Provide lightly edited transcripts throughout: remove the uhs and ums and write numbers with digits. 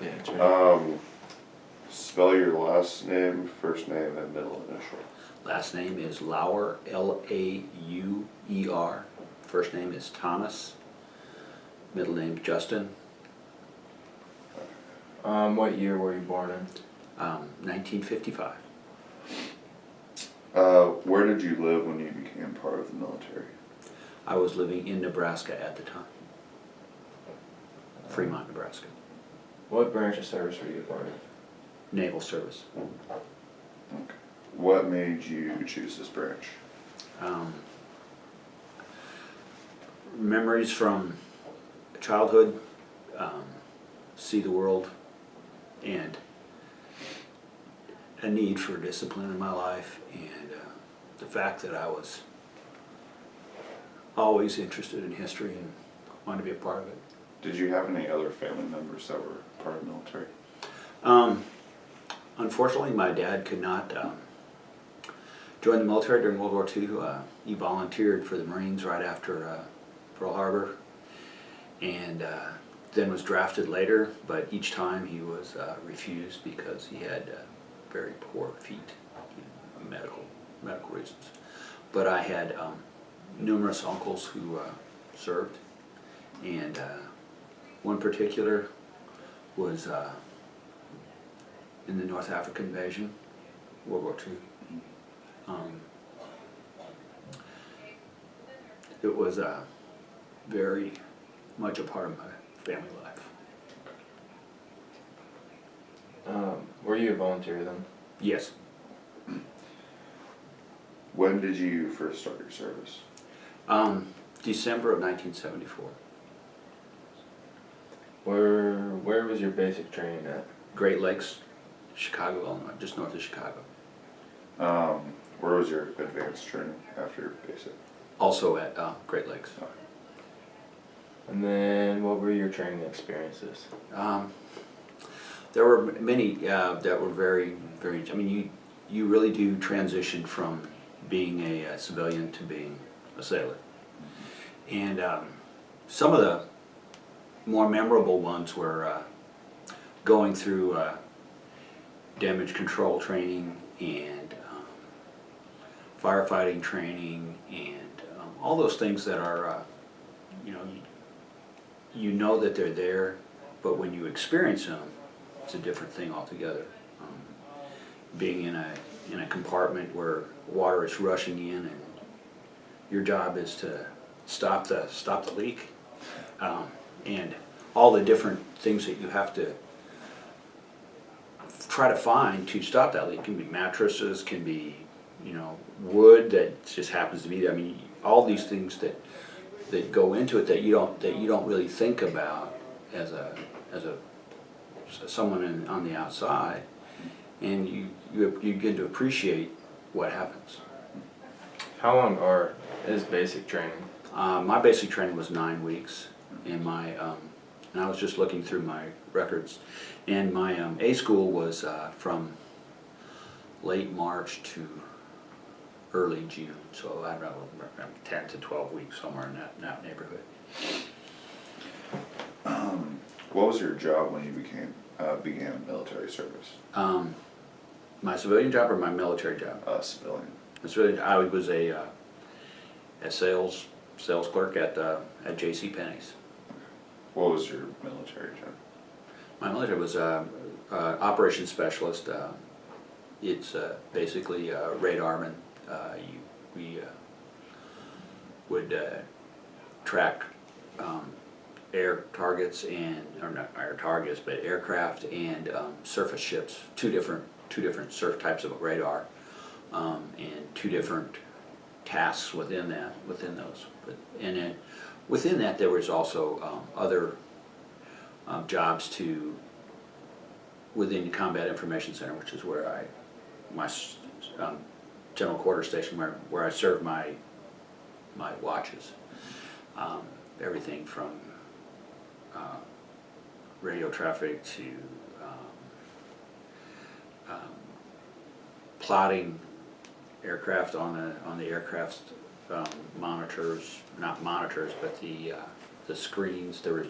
Yeah, it's right. Spell your last name, first name, and middle initial. Last name is Lauer, Lauer. First name is Thomas. Middle name Justin. What year were you born in? 1955. Where did you live when you became part of the military? I was living in Nebraska at the time. Fremont, Nebraska. What branch of service were you a part of? Naval service. Okay. What made you choose this branch? Memories from childhood, see the world, and a need for discipline in my life, and the fact that I was always interested in history and wanted to be a part of it. Did you have any other family members that were part of the military? Unfortunately, my dad could not join the military during World War II. He volunteered for the Marines right after Pearl Harbor, and then was drafted later, but each time he was refused because he had very poor feet, medical reasons. But I had numerous uncles who served, and one particular was in the North African invasion, World War II. It was very much a part of my family life. Were you a volunteer then? Yes. When did you first start your service? December of 1974. Where was your basic training at? Great Lakes, Chicago, Illinois, just north of Chicago. Where was your advanced training after your basic? Also at Great Lakes. And then what were your training experiences? There were many that were very, very, I mean, you really do transition from being a civilian to being a sailor. And some of the more memorable ones were going through damage control training and firefighting training and all those things that are, you know that they're there, but when you experience them, it's a different thing altogether. Being in a compartment where water is rushing in and your job is to stop the leak, and all the different things that you have to try to find to stop that leak. Can be mattresses, can be wood that just happens to be there. I mean, all these things that go into it that you don't really think about as someone on the outside, and you get to appreciate what happens. How long is basic training? My basic training was 9 weeks, and and I was just looking through my records, and my A school was from late March to early June, so I don't know, 10 to 12 weeks, somewhere in that neighborhood. What was your job when you began military service? My civilian job or my military job? Civilian. I was a sales clerk at J.C. Penney's. What was your military job? My military was operations specialist. It's basically radarman. We would track air targets or not air targets, but aircraft and surface ships. Two different types of radar, and two different tasks within those. And then within that, there was also other jobs within the Combat Information Center, which is where my general quarter station where I served my watches. Everything from radio traffic to plotting aircraft on the aircraft's monitors, not monitors, but the screens. There was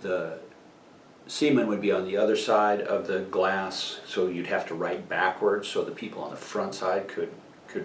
the seaman would be on the other side of the glass, so you'd have to write backwards so the people on the front side could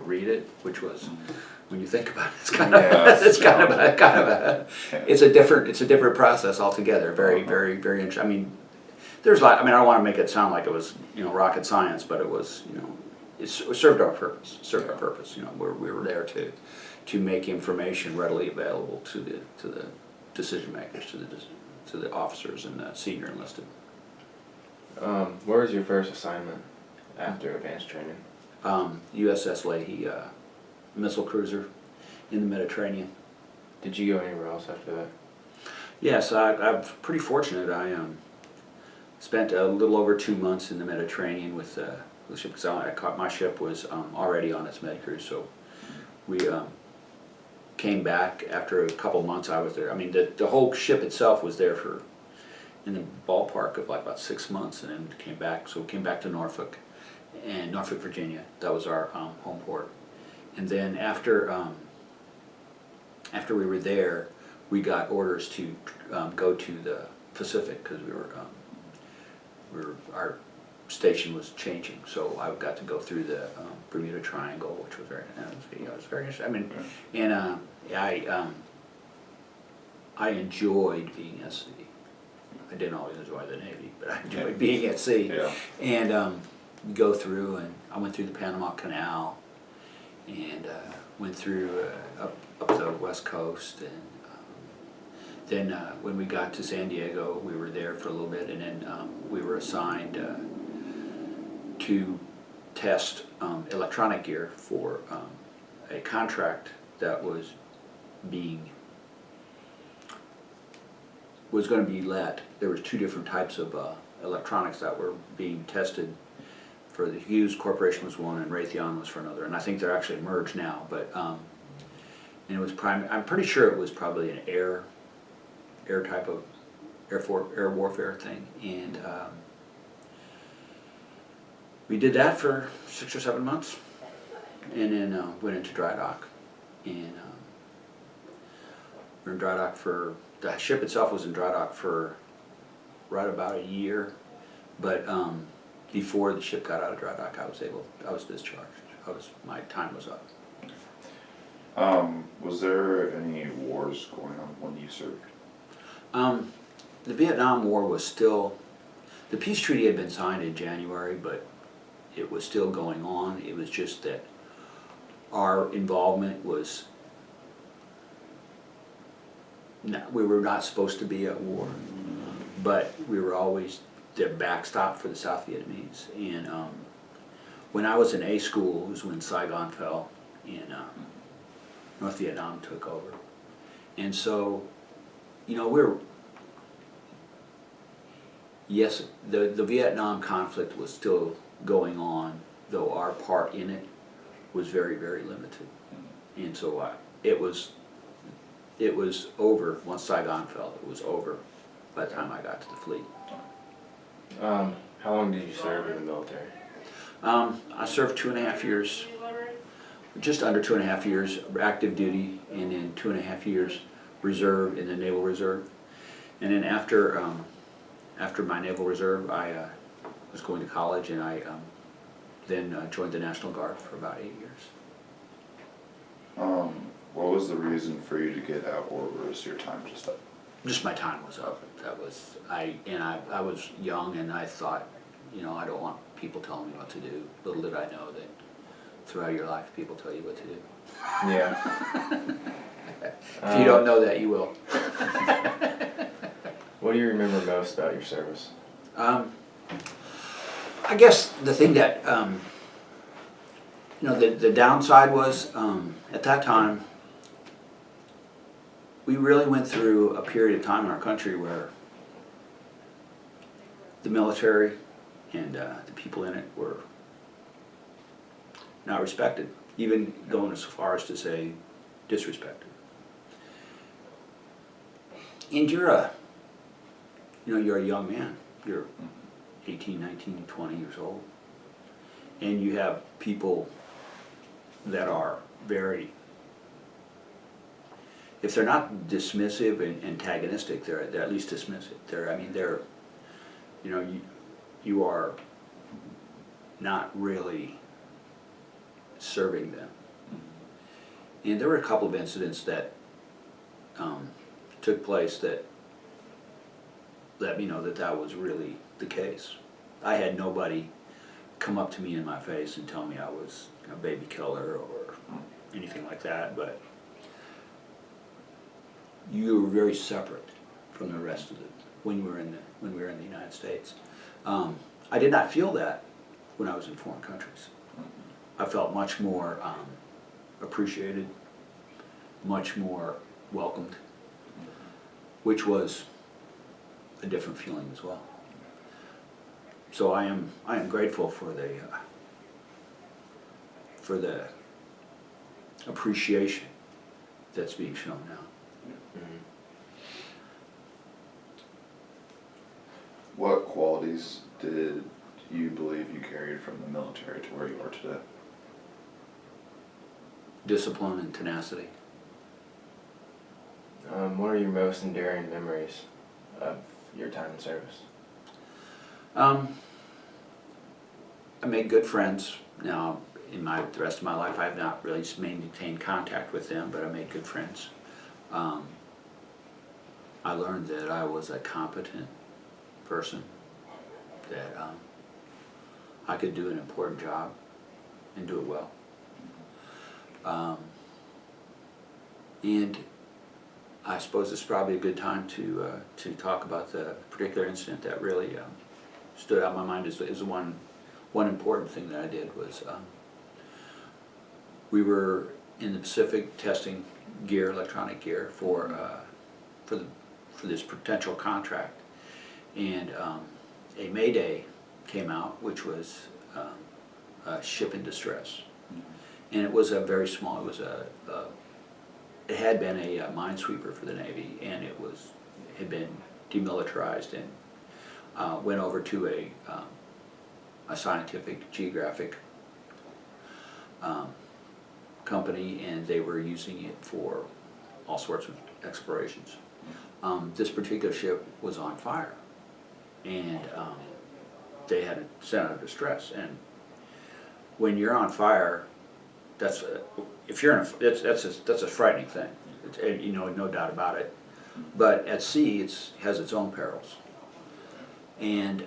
read it, which was, when you think about it, it's kind of it's a different process altogether. Very interesting. I mean, there's I don't want to make it sound like it was rocket science, but it was it served our purpose. We were there to make information readily available to the decision makers, to the officers and the senior enlisted. Where was your first assignment after advanced training? USS Leahy, missile cruiser in the Mediterranean. Did you go anywhere else after that? Yes, I'm pretty fortunate. I spent a little over 2 months in the Mediterranean with the ship, because my ship was already on its med cruise, so we came back after a couple months I was there. I mean, the whole ship itself was there for, in the ballpark of like about 6 months, and then came back. So we came back to Norfolk, Virginia. That was our home port. And then after we were there, we got orders to go to the Pacific, because our station was changing. So I got to go through the Bermuda Triangle, which was very interesting. I mean, and I enjoyed being at sea. I didn't always enjoy the Navy, but I enjoyed being at sea. Yeah. And go through, and I went through the Panama Canal, and went through up the West Coast, and then when we got to San Diego, we were there for a little bit, and then we were assigned to test electronic gear for a contract that was going to be let. There was 2 different types of electronics that were being tested. For the Hughes Corporation was one, and Raytheon was for another, and I think they're actually merged now. But and it was I'm pretty sure it was probably an air type of air warfare thing, and we did that for 6 or 7 months, and then went into dry dock, and we were in dry dock for, the ship itself was in dry dock for right about a year, but before the ship got out of dry dock, I was discharged. My time was up. Was there any wars going on when you served? The Vietnam War was still, the peace treaty had been signed in January, but it was still going on. It was just that our involvement was, we were not supposed to be at war, but we were always the backstop for the South Vietnamese. And when I was in A school, it was when Saigon fell, and North Vietnam took over. And so, yes, the Vietnam conflict was still going on, though our part in it was very, very limited. And so it was over once Saigon fell. It was over by the time I got to the fleet. How long did you serve in the military? I served 2.5 years, just under 2.5 years active duty, and then 2.5 years reserve in the Naval Reserve. And then after my Naval Reserve, I was going to college, and I then joined the National Guard for about 8 years. What was the reason for you to get out, or was your time just up? Just my time was up. That was, I was young, and I thought, I don't want people telling me what to do. Little did I know that throughout your life, people tell you what to do. Yeah. If you don't know that, you will. What do you remember most about your service? I guess the thing that, the downside was, at that time, we really went through a period of time in our country where the military and the people in it were not respected, even going as far as to say disrespected. And you're a young man. You're 18, 19, 20 years old. And you have people that are very, if they're not dismissive and antagonistic, they're at least dismissive. They're, you know, you are not really serving them. And there were a couple of incidents that took place that let me know that that was really the case. I had nobody come up to me in my face and tell me I was a baby killer or anything like that, but you were very separate from the rest of it when we were in the United States. I did not feel that when I was in foreign countries. I felt much more appreciated, much more welcomed, which was a different feeling as well. So I am grateful for the appreciation that's being shown now. Mhm. What qualities did you believe you carried from the military to where you are today? Discipline and tenacity. What are your most enduring memories of your time in service? I made good friends. Now, in the rest of my life, I have not really maintained contact with them, but I made good friends. I learned that I was a competent person, that I could do an important job and do it well. And I suppose it's probably a good time to talk about the particular incident that really stood out in my mind. Is one important thing that I did was we were in the Pacific testing gear, electronic gear for this potential contract, and a mayday came out, which was a ship in distress, and it was a very small. It had been a minesweeper for the Navy, and it had been demilitarized and went over to a scientific geographic company, and they were using it for all sorts of explorations. This particular ship was on fire, and they had it sent out of distress. And when you're on fire, that's a frightening thing. You know, no doubt about it. But at sea, it has its own perils. And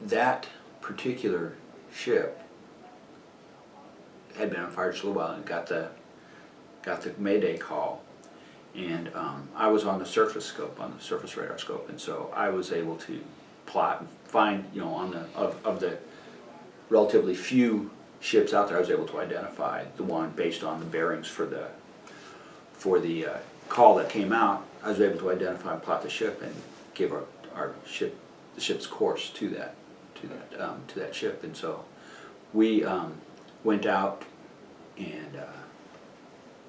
that particular ship had been on fire just a little while and got the mayday call. And I was on the surface scope, on the surface radar scope, and so I was able to plot and find, you know, of the relatively few ships out there, I was able to identify the one based on the bearings for the call that came out. I was able to identify and plot the ship and give the ship's course to that ship. And so we went out and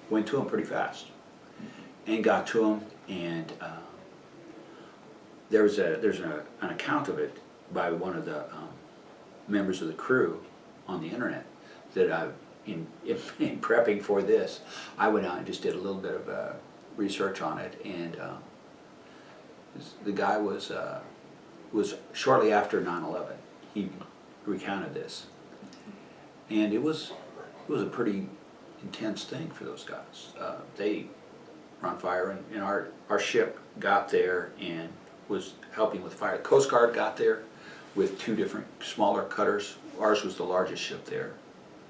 went to them pretty fast and got to them, and there's an account of it by one of the members of the crew on the internet that in prepping for this, I went out and just did a little bit of research on it, and the guy was shortly after 9/11. He recounted this, and it was a pretty intense thing for those guys. They were on fire, and our ship got there and was helping with fire. The Coast Guard got there with two different smaller cutters. Ours was the largest ship there.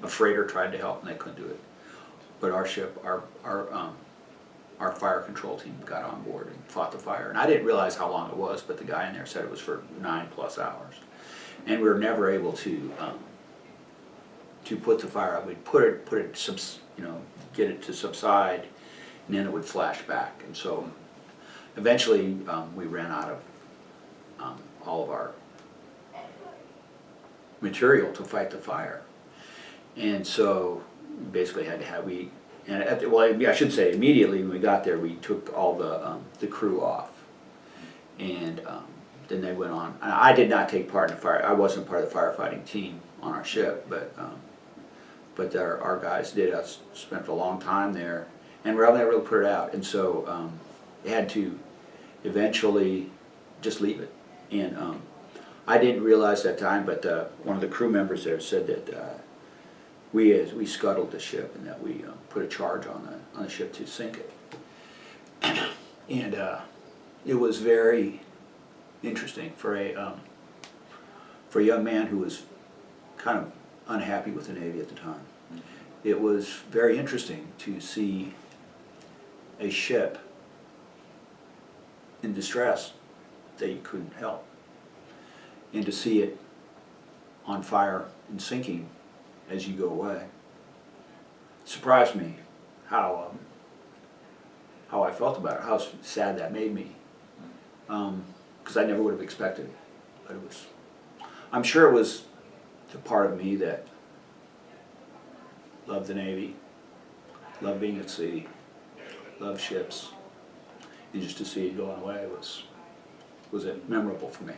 A freighter tried to help and they couldn't do it. But our ship, our fire control team got on board and fought the fire. And I didn't realize how long it was, but the guy in there said it was for 9+ hours. And we were never able to put the fire out. We'd put it, get it to subside, and then it would flash back. And so eventually we ran out of all of our material to fight the fire, and so basically had to have I should say immediately when we got there, we took all the crew off, and then they went on. I did not take part in the fire. I wasn't part of the firefighting team on our ship, but our guys did. I spent a long time there, and we never really put it out. And so they had to eventually just leave it. And I didn't realize that time, but one of the crew members there said that we scuttled the ship and that we put a charge on the ship to sink it. And it was very interesting for a young man who was kind of unhappy with the Navy at the time. It was very interesting to see a ship in distress that you couldn't help, and to see it on fire and sinking as you go away. Surprised me how I felt about it, how sad that made me, because I never would have expected it. But it was, I'm sure it was the part of me that loved the Navy, loved being at sea, loved ships, and just to see it going away was it memorable for me.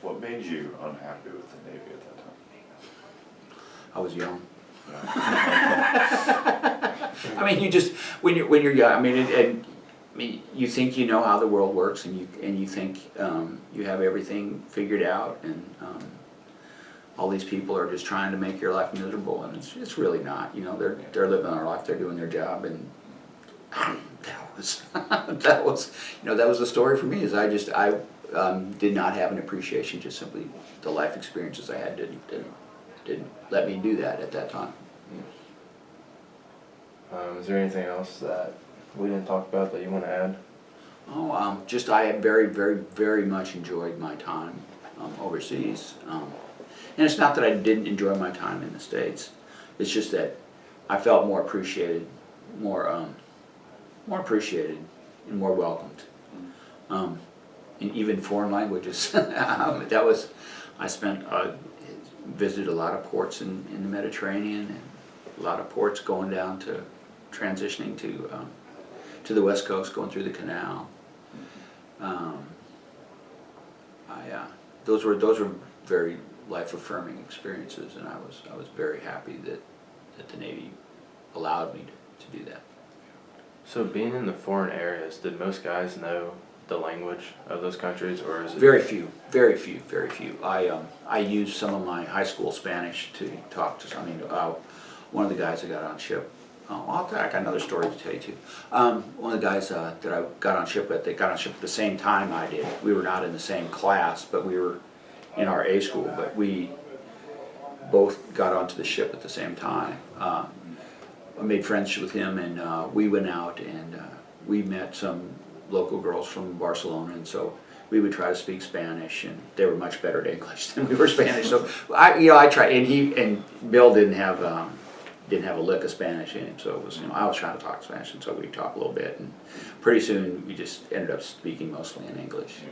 What made you unhappy with the Navy at that time? I was young. I mean, you just when you're young. I mean, you think you know how the world works, and you think you have everything figured out, and all these people are just trying to make your life miserable, and it's really not. You know, they're living their life, they're doing their job, and that was the story for me. Is I did not have an appreciation, just simply the life experiences I had didn't let me do that at that time. Is there anything else that we didn't talk about that you want to add? Oh, just I have very, very, very much enjoyed my time overseas. And it's not that I didn't enjoy my time in the States. It's just that I felt more appreciated, more appreciated and more welcomed. In even foreign languages. I visited a lot of ports in the Mediterranean, and a lot of ports going down to transitioning to the West Coast, going through the canal. Those were very life-affirming experiences, and I was very happy that the Navy allowed me to do that. So being in the foreign areas, did most guys know the language of those countries, or is it? Very few. I used some of my high school Spanish to talk to. One of the guys I got on ship. I got another story to tell you too. One of the guys that I got on ship with, they got on ship at the same time I did. We were not in the same class, but we were in our A school. But we both got onto the ship at the same time. I made friends with him, and we went out and we met some local girls from Barcelona, and so we would try to speak Spanish, and they were much better at English than we were Spanish. So I tried, and Bill didn't have a lick of Spanish in him, so it was I was trying to talk Spanish, and so we talked a little bit, and pretty soon we just ended up speaking mostly in English,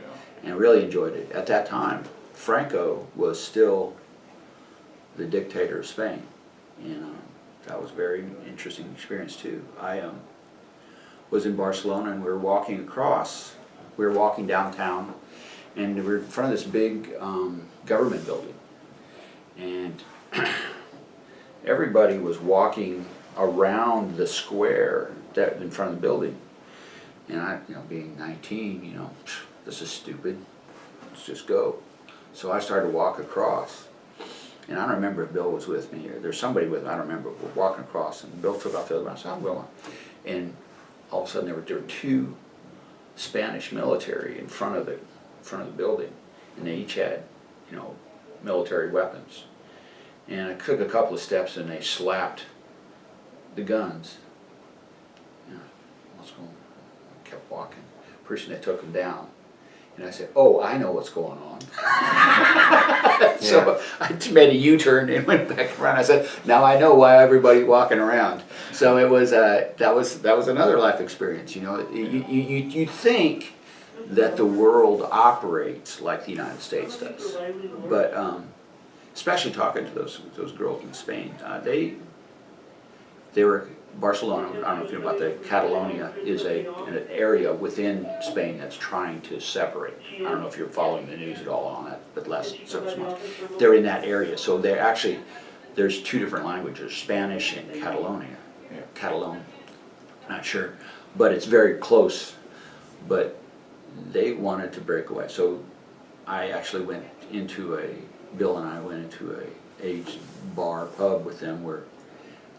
and really enjoyed it. At that time, Franco was still the dictator of Spain, and that was a very interesting experience too. I was in Barcelona, and we were walking across. We were walking downtown, and we were in front of this big government building, and everybody was walking around the square that in front of the building. And I, being 19, this is stupid. Let's just go. So I started to walk across, and I don't remember if Bill was with me or there's somebody with me. I don't remember. We're walking across, and Bill took off the other one. I said, "I'm going." And all of a sudden, there were two Spanish military in front of the building, and they each had, military weapons. And I took a couple of steps, and they slapped the guns. What's going on? I kept walking. Pretty soon they took them down, and I said, "Oh, I know what's going on." So I made a U-turn and went back around. I said, "Now I know why everybody's walking around." So it was that was another life experience. You think that the world operates like the United States does, but especially talking to those girls in Spain, Barcelona, I don't know if you know about that, Catalonia is an area within Spain that's trying to separate. I don't know if you're following the news at all on that, but last 6 months. They're in that area, so they're actually, there's two different languages, Spanish and Catalonia. Yeah. Catalan, not sure, but it's very close. But they wanted to break away, so I actually went into Bill and I went into a bar pub with them where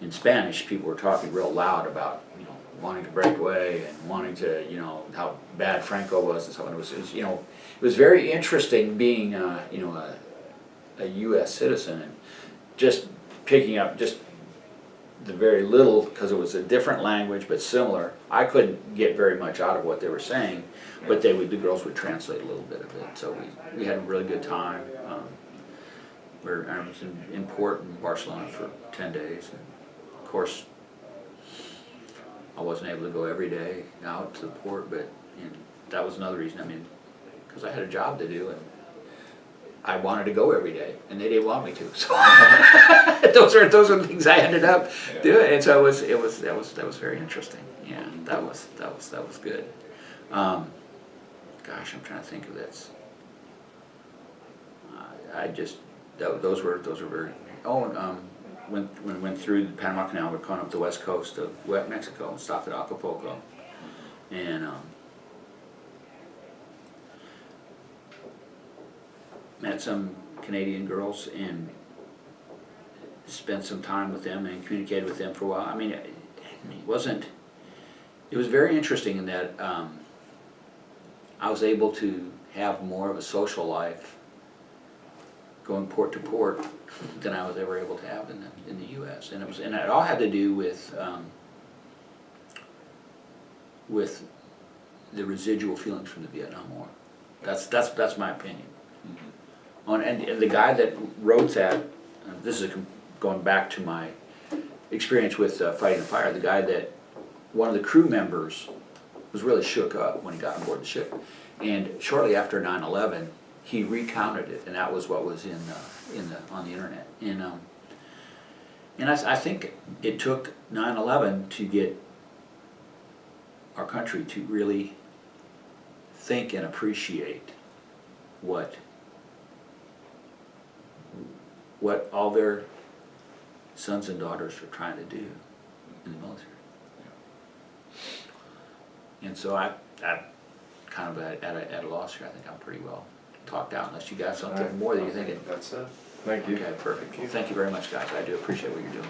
in Spanish people were talking real loud about, you know, wanting to break away and wanting to, you know, how bad Franco was and so on. It was, you know, it was very interesting being, you know, a U.S. citizen and just picking up just the very little, because it was a different language but similar. I couldn't get very much out of what they were saying, but the girls would translate a little bit of it. So we had a really good time. I was in port in Barcelona for 10 days. And of course, I wasn't able to go every day out to the port, but that was another reason. I mean, because I had a job to do and I wanted to go every day, and they didn't want me to. So those are the things I ended up doing, and so that was very interesting. Yeah, that was good. Gosh, I'm trying to think of this. Those were very. Oh, and when we went through the Panama Canal, we're going up the west coast of Mexico and stopped at Acapulco, and met some Canadian girls and spent some time with them and communicated with them for a while. I mean, it was very interesting in that I was able to have more of a social life going port to port than I was ever able to have in the U.S. And it all had to do with the residual feelings from the Vietnam War. That's my opinion. And the guy that wrote that, this is going back to my experience with fighting the fire, the guy that, one of the crew members was really shook up when he got on board the ship. And shortly after 9/11, he recounted it, and that was what was on the internet. And I think it took 9/11 to get our country to really think and appreciate what all their sons and daughters are trying to do in the military. And so I'm kind of at a loss here. I think I'm pretty well talked out, unless you got something more that you're thinking. That's it. Thank you. Okay, perfect. Well, thank you very much, guys. I do appreciate what you're doing.